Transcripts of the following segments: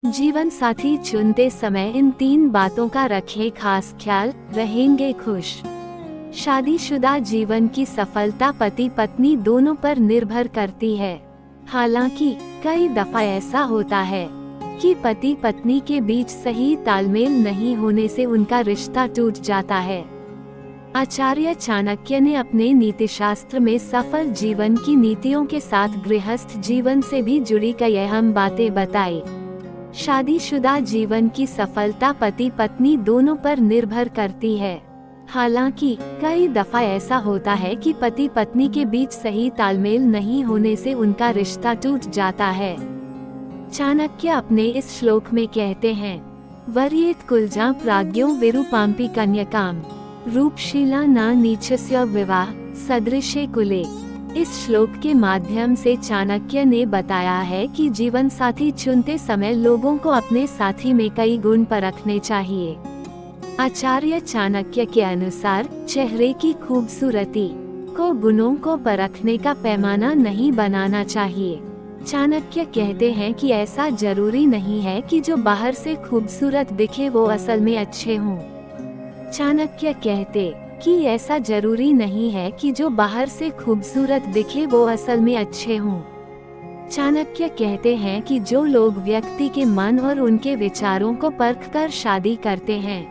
जीवन साथी चुनते समय इन 3 बातों का रखें खास ख्याल, रहेंगे खुश। शादीशुदा जीवन की सफलता पति पत्नी दोनों पर निर्भर करती है। हालांकि कई दफा ऐसा होता है कि पति पत्नी के बीच सही तालमेल नहीं होने से उनका रिश्ता टूट जाता है। आचार्य चाणक्य ने अपने नीतिशास्त्र में सफल जीवन की नीतियों के साथ गृहस्थ जीवन से भी जुड़ी कई अहम बातें बताई। शादीशुदा जीवन की सफलता पति पत्नी दोनों पर निर्भर करती है। हालांकि कई दफा ऐसा होता है कि पति पत्नी के बीच सही तालमेल नहीं होने से उनका रिश्ता टूट जाता है। चाणक्य अपने इस श्लोक में कहते हैं, वर्येत कुलजा प्राज्ञो विरूपाम्पि कन्यकाम रूपशीला न नीचस्य विवाह सदृशे कुले। इस श्लोक के माध्यम से चाणक्य ने बताया है कि जीवन साथी चुनते समय लोगों को अपने साथी में कई गुण परखने चाहिए। आचार्य चाणक्य के अनुसार चेहरे की खूबसूरती को गुणों को परखने का पैमाना नहीं बनाना चाहिए। चाणक्य कहते हैं कि ऐसा जरूरी नहीं है कि जो बाहर से खूबसूरत दिखे वो असल में अच्छे हों। चाणक्य कहते कि ऐसा जरूरी नहीं है कि जो बाहर से खूबसूरत दिखे वो असल में अच्छे हों। चाणक्य कहते हैं कि जो लोग व्यक्ति के मन और उनके विचारों को परखकर शादी करते हैं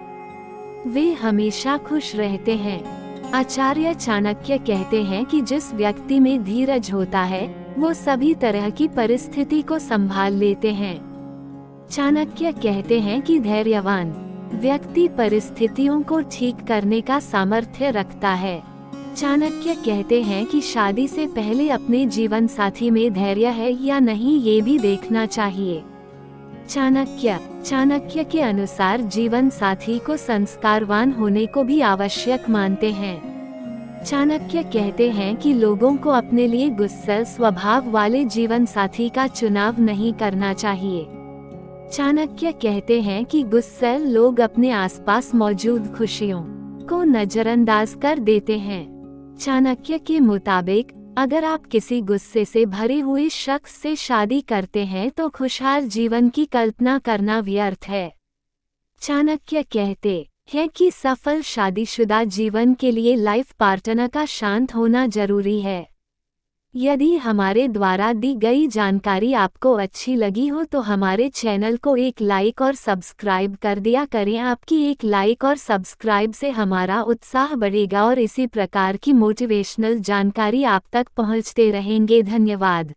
वे हमेशा खुश रहते हैं। आचार्य चाणक्य कहते हैं कि जिस व्यक्ति में धीरज होता है वो सभी तरह की परिस्थिति को संभाल लेते हैं। चाणक्य कहते हैं कि धैर्यवान व्यक्ति परिस्थितियों को ठीक करने का सामर्थ्य रखता है। चाणक्य कहते हैं कि शादी से पहले अपने जीवन साथी में धैर्य है या नहीं ये भी देखना चाहिए। चाणक्य के अनुसार जीवन साथी को संस्कारवान होने को भी आवश्यक मानते हैं। चाणक्य कहते हैं कि लोगों को अपने लिए गुस्सैल स्वभाव वाले जीवन साथी का चुनाव नहीं करना चाहिए। चाणक्य कहते हैं कि गुस्सैल लोग अपने आसपास मौजूद खुशियों को नजरअंदाज कर देते हैं। चाणक्य के मुताबिक अगर आप किसी गुस्से से भरे हुए शख्स से शादी करते हैं तो खुशहाल जीवन की कल्पना करना व्यर्थ है। चाणक्य कहते हैं कि सफल शादीशुदा जीवन के लिए लाइफ पार्टनर का शांत होना जरूरी है। यदि हमारे द्वारा दी गई जानकारी आपको अच्छी लगी हो तो हमारे चैनल को एक लाइक और सब्सक्राइब कर दिया करें। आपकी एक लाइक और सब्सक्राइब से हमारा उत्साह बढ़ेगा और इसी प्रकार की मोटिवेशनल जानकारी आप तक पहुंचते रहेंगे। धन्यवाद।